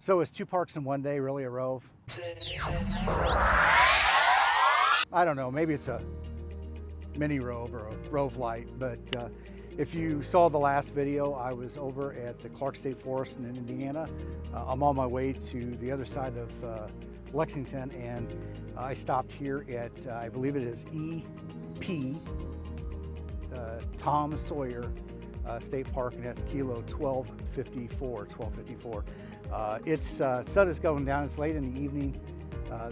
So is 2 parks in one day really a rove? I don't know, maybe it's a mini rove or a rove light, but if you saw the last video, I was over at the Clark State Forest in Indiana. I'm on my way to the other side of Lexington, and I stopped here at, I believe it is EP, Tom Sawyer State Park, and that's kilo 1254. Sun is going down, it's late in the evening.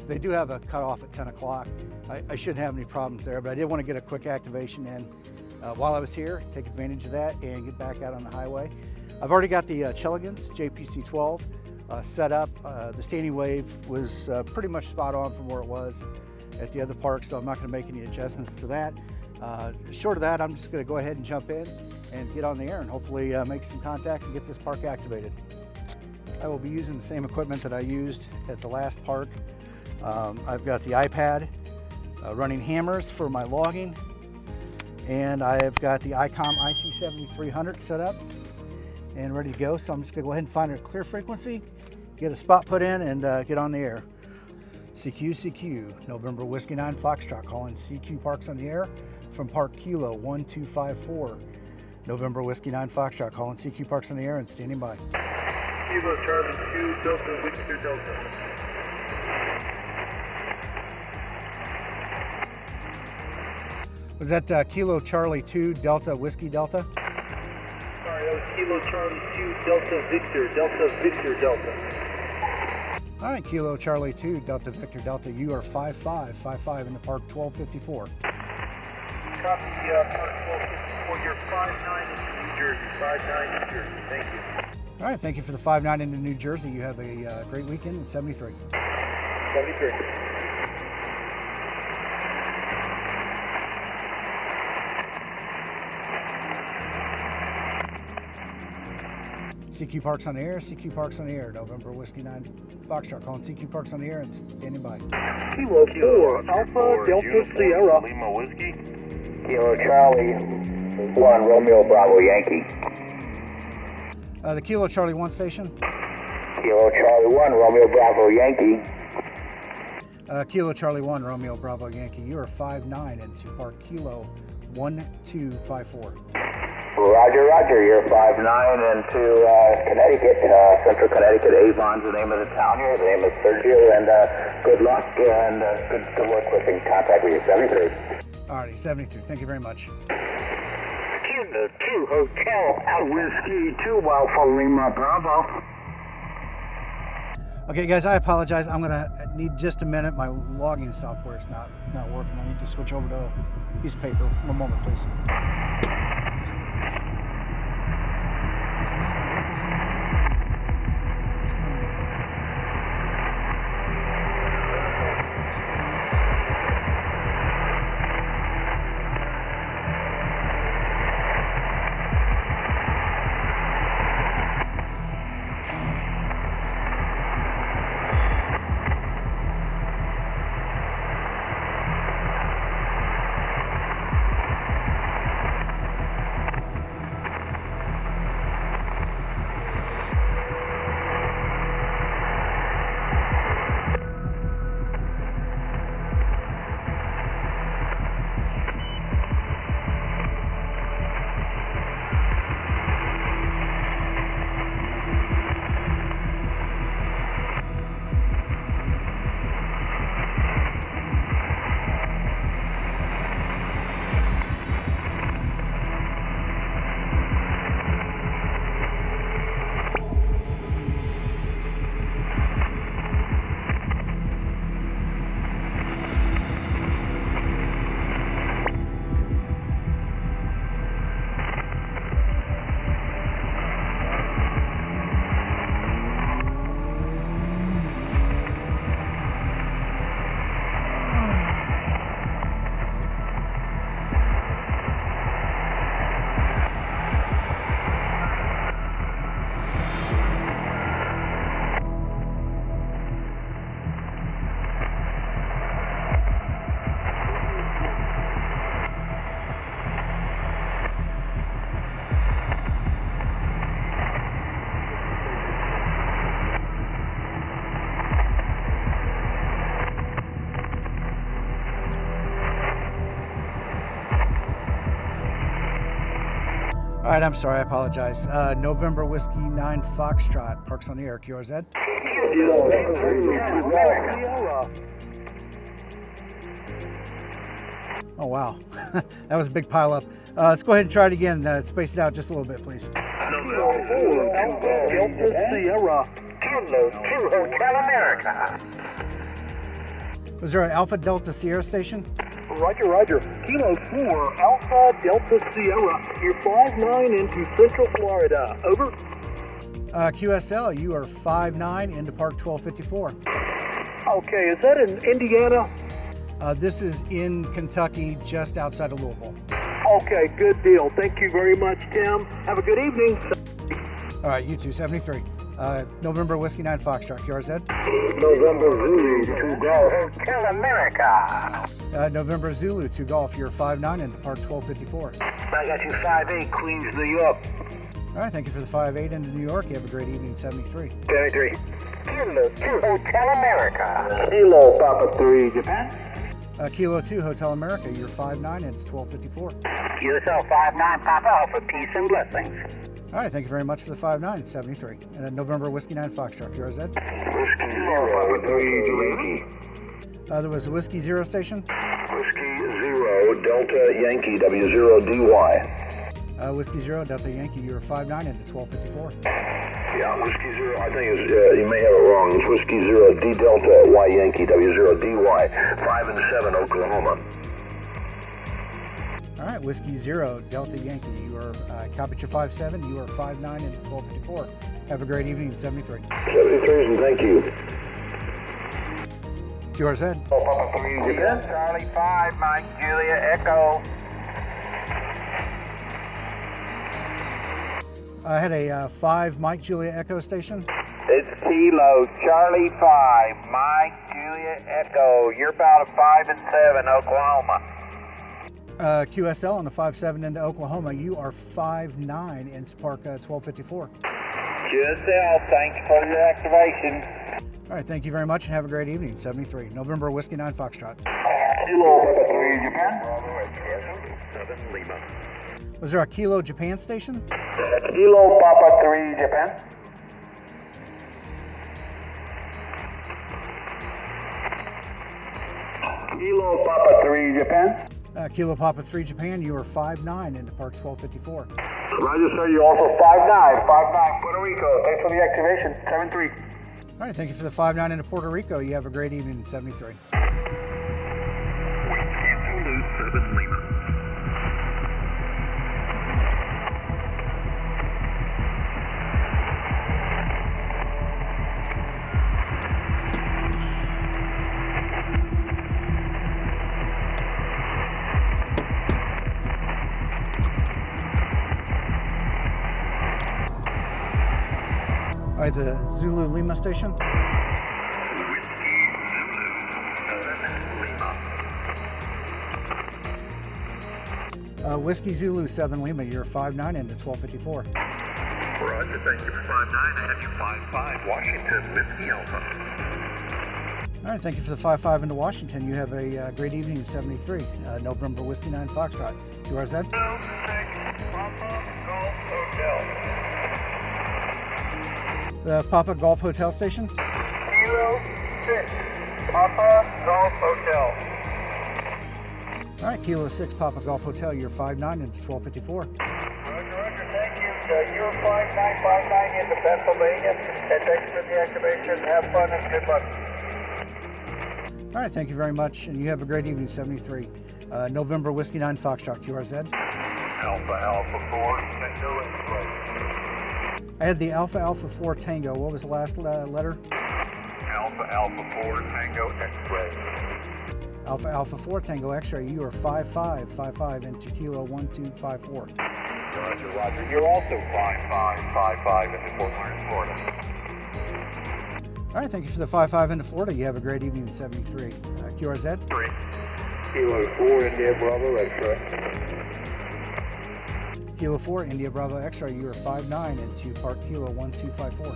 They do have a cutoff at 10 o'clock. I shouldn't have any problems there, but I did want to get a quick activation in while I was here, take advantage of that and get back out on the highway. I've already got the Chilligans JPC-12 set up. The standing wave was pretty much spot on from where it was at the other park, so I'm not going to make any adjustments to that. Short of that, I'm just going to go ahead and jump in and get on the air and hopefully make some contacts and get this park activated. I will be using the same equipment that I used at the last park. I've got the iPad running HAMRS for my logging, and I've got the ICOM IC7300 set up and ready to go. So I'm just going to go ahead and find a clear frequency, get a spot put in, and get on the air. CQ, November Whiskey 9 Foxtrot, calling CQ Parks on the air from Park Kilo 1254. November Whiskey 9 Foxtrot, calling CQ Parks on the air and standing by. Kilo Charlie 2 Delta Victor Delta. Was that Kilo Charlie 2 Delta Whiskey Delta? Sorry, that was Kilo Charlie 2 Delta Victor Delta. All right, Kilo Charlie 2 Delta Victor Delta, you are 5555 in the Park 1254. Copy, Park 1254, you're 59 into New Jersey, 59 New Jersey, thank you. All right, thank you for the 59 into New Jersey. You have a great weekend at 73. 73. CQ Parks on the air, CQ Parks on the air, November Whiskey 9 Foxtrot, calling CQ Parks on the air and standing by. Kilo 4 Alpha Delta Sierra. Lima Whiskey. Kilo Charlie 1 Romeo Bravo Yankee. The Kilo Charlie 1 station. Kilo Charlie 1 Romeo Bravo Yankee. Kilo Charlie 1 Romeo Bravo Yankee, you are 59 into Park Kilo 1254. Roger, roger. You're 59 into Connecticut, Central Connecticut. Avon's the name of the town here. The name is Sergio, and good luck and good work with in contact with you. 73. Alrighty, 73. Thank you very much. Kilo 2 Hotel Whiskey 2 Alpha Lima Bravo. Okay, guys, I apologize. I'm gonna need just a minute. My logging software is not working. I need to switch over to a piece of paper. One moment, please. All right, I'm sorry, I apologize. November Whiskey 9 Foxtrot, parks on the air, QRZ. Oh, wow. That was a big pile up. Let's go ahead and try it again. Space it out just a little bit, please. Sierra, Kilo 2 Hotel America. Was there an Alpha Delta Sierra station? Roger, Roger. Kilo 4, Alpha Delta Sierra. You're 5-9 into Central Florida. Over. QSL, you are 5-9 into Park 1254. Okay, is that in Indiana? This is in Kentucky, just outside of Louisville. Okay, good deal. Thank you very much, Tim. Have a good evening. All right, you two, 73. November Whiskey 9 Foxtrot, QRZ. November Zulu 2 Golf Hotel America. November Zulu 2 Golf, you're 5-9 into Park 1254. I got you 5-8 Queens, New York. All right, thank you for the 5-8 into New York. You have a great evening, 73. 73. Kilo 2 Hotel America. Kilo Papa 3 Japan. Kilo 2 Hotel America, you're 5-9 into 1254. QSL 5-9 Papa Alpha, peace and blessings. All right, thank you very much for the 5-9, 73. And November Whiskey 9 Foxtrot, QRZ. Whiskey 0 Papa 3 Yankee. There was a Whiskey Zero station. Whiskey 0 Delta Yankee W0DY. Whiskey 0 Delta Yankee, you're 5-9 into 1254. Yeah, Whiskey 0, I think it's, you may have it wrong. It's Whiskey 0 D Delta Y Yankee W0DY, 5 and 7 Oklahoma. All right, Whiskey 0 Delta Yankee, you are, copy your 5-7, you are 5-9 into 1254. Have a great evening, 73. 73, and thank you. QRZ. Charlie 5, Mike Julia Echo. I had a 5 Mike Julia Echo station. It's Kilo Charlie 5, Mike Julia Echo. You're about a 5 and 7 Oklahoma. QSL on the 5-7 into Oklahoma, you are 5-9 into Park 1254. QSL, thanks for your activation. All right, thank you very much and have a great evening, 73. November Whiskey 9 Foxtrot. Kilo Papa 3 Japan. 7 Lima. Was there a Kilo Japan station? Kilo Papa 3 Japan. Kilo Papa 3 Japan. Kilo Papa 3 Japan, you are 5-9 into Park 1254. Roger, sir, you also 5-9 Puerto Rico. Thanks for the activation, 7-3. All right, thank you for the 5-9 into Puerto Rico. You have a great evening, 73. Zulu 7 Lima. All right, the Zulu Lima station. Whiskey Zulu 7 Lima, you're 5-9 into 1254. Roger, thank you for 5-9. I have you 5-5 Washington Whiskey Alpha. All right, thank you for the 5-5 into Washington. You have a great evening, 73. November Whiskey 9 Foxtrot. QRZ. 6 Papa Golf Hotel. The Papa Golf Hotel station. Kilo 6 Papa Golf Hotel. All right, Kilo 6 Papa Golf Hotel, you're 5-9 into 1254. Roger, thank you. You're 5-9 into Pennsylvania. And thanks for the activation. Have fun and good luck. All right, thank you very much, and you have a great evening, 73. November Whiskey 9 Foxtrot, QRZ. Alpha 4 Tango X-ray. I had the Alpha 4 Tango. What was the last letter? Alpha 4 Tango X-ray. Alpha 4 Tango X-ray. You are 5-5 into Kilo 1254. Roger. You're also 5-5 into Fort Myers, Florida. All right, thank you for the 5-5 into Florida. You have a great evening, 73. QRZ. 3 Kilo 4 India Bravo X-ray. Kilo 4 India Bravo X-ray. You are 5-9 into Park Kilo 1254.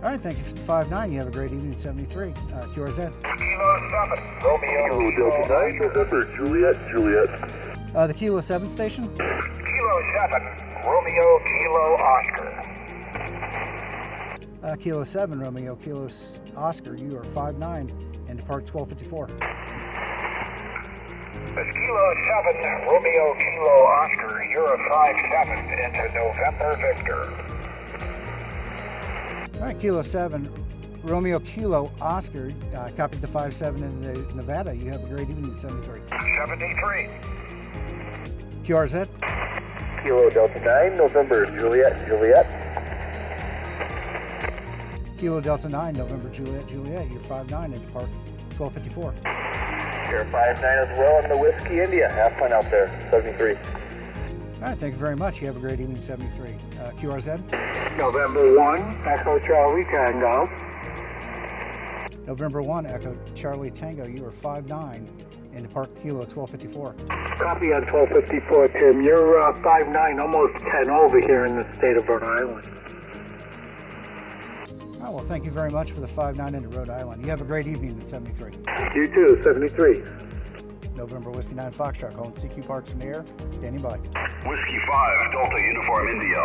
All All right, thank you for the 5-9. You have a great evening at 73. QRZ. Kilo 7, Romeo, Delta 9, November, Juliet. The Kilo 7 station. Kilo 7, Romeo, Kilo Oscar. Kilo 7, Romeo, Kilo Oscar. You are 5-9 and depart 1254. It's Kilo 7, Romeo, Kilo Oscar. You're a 5-7 into November Victor. All right, Kilo 7, Romeo, Kilo Oscar. Copied the 5-7 into Nevada. You have a great evening at 73. 73. QRZ. Kilo Delta 9, November, Juliet. Kilo Delta 9, November, Juliet. You're 5-9 and depart 1254. You're 5-9 as well in the Whiskey India. Have fun out there, 73. All right, thank you very much. You have a great evening at 73. QRZ. November 1, Echo Charlie Tango. November 1, Echo Charlie Tango. You are 5-9 and depart Kilo 1254. Copy on 1254, Tim. You're 5-9, almost 10 over here in the state of Rhode Island. Oh, well, thank you very much for the 5-9 into Rhode Island. You have a great evening at 73. You too, 73. November Whiskey 9 Foxtrot, calling CQ Parks in the air, standing by. Whiskey 5, Delta Uniform India.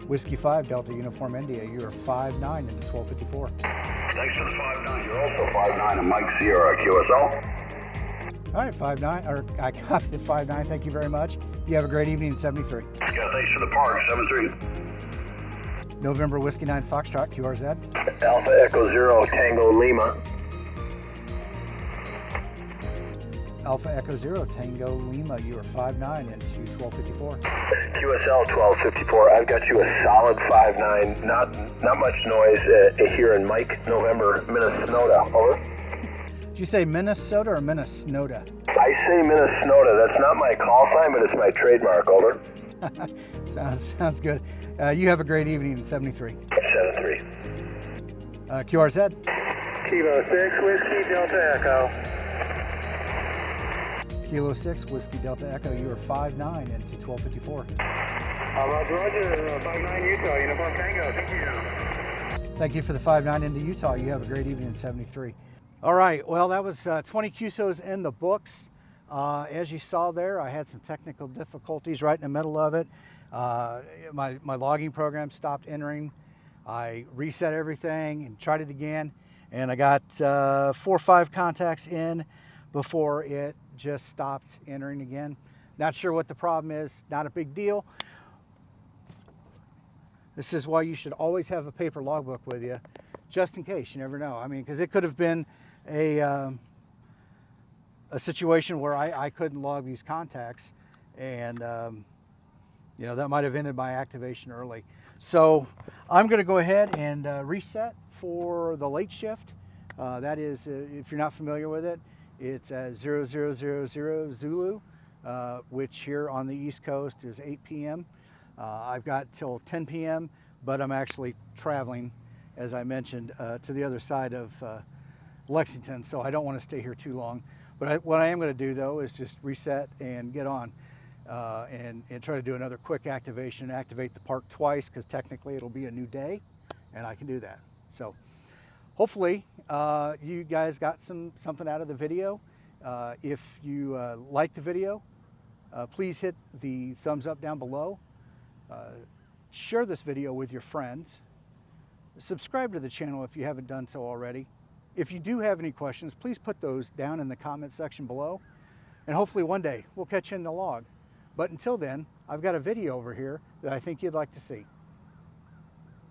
Whiskey 5, Delta Uniform India, you are 5-9 into 1254. Thanks for the 5-9. You're also 5-9 and Mike Sierra, QSL. All right, 5-9, or I copied the 5-9, thank you very much. You have a great evening at 73. Yeah, thanks for the park, 7-3. November Whiskey 9 Foxtrot, QRZ. Alpha Echo 0, Tango Lima. Alpha Echo 0, Tango Lima, you are 5-9 into 1254. QSL 1254, I've got you a solid 5-9, not much noise here in Mike, November, Minnesota, over. Did you say Minnesota or Minnesota? I say Minnesota, that's not my call sign, but it's my trademark, over. Sounds good. You have a great evening at 73. 7-3. QRZ. Kilo 6, Whiskey Delta Echo. Kilo 6, Whiskey Delta Echo, you are 5-9 into 1254. Roger, 5-9 Utah, Uniform Tango, thank you. Thank you for the 5-9 into Utah. You have a great evening at 73. All right, well, that was 20 QSOs in the books. As you saw there, I had some technical difficulties right in the middle of it. My logging program stopped entering. I reset everything and tried it again, and I got 4 or 5 contacts in before it just stopped entering again. Not sure what the problem is, not a big deal. This is why you should always have a paper logbook with you, just in case, you never know. I mean, because it could have been a situation where I couldn't log these contacts, and you know, that might have ended my activation early. So I'm going to go ahead and reset for the late shift. That is, if you're not familiar with it, it's 0000 Zulu, which here on the East Coast is 8 p.m. I've got till 10 p.m., but I'm actually traveling, as I mentioned, to the other side of Lexington, so I don't want to stay here too long. But what I am going to do, though, is just reset and get on and try to do another quick activation, activate the park twice, because technically it'll be a new day, and I can do that. So hopefully you guys got something out of the video. If you like the video, please hit the thumbs up down below. Share this video with your friends. Subscribe to the channel if you haven't done so already. If you do have any questions, please put those down in the comment section below. And hopefully one day we'll catch you in the log. But until then, I've got a video over here that I think you'd like to see.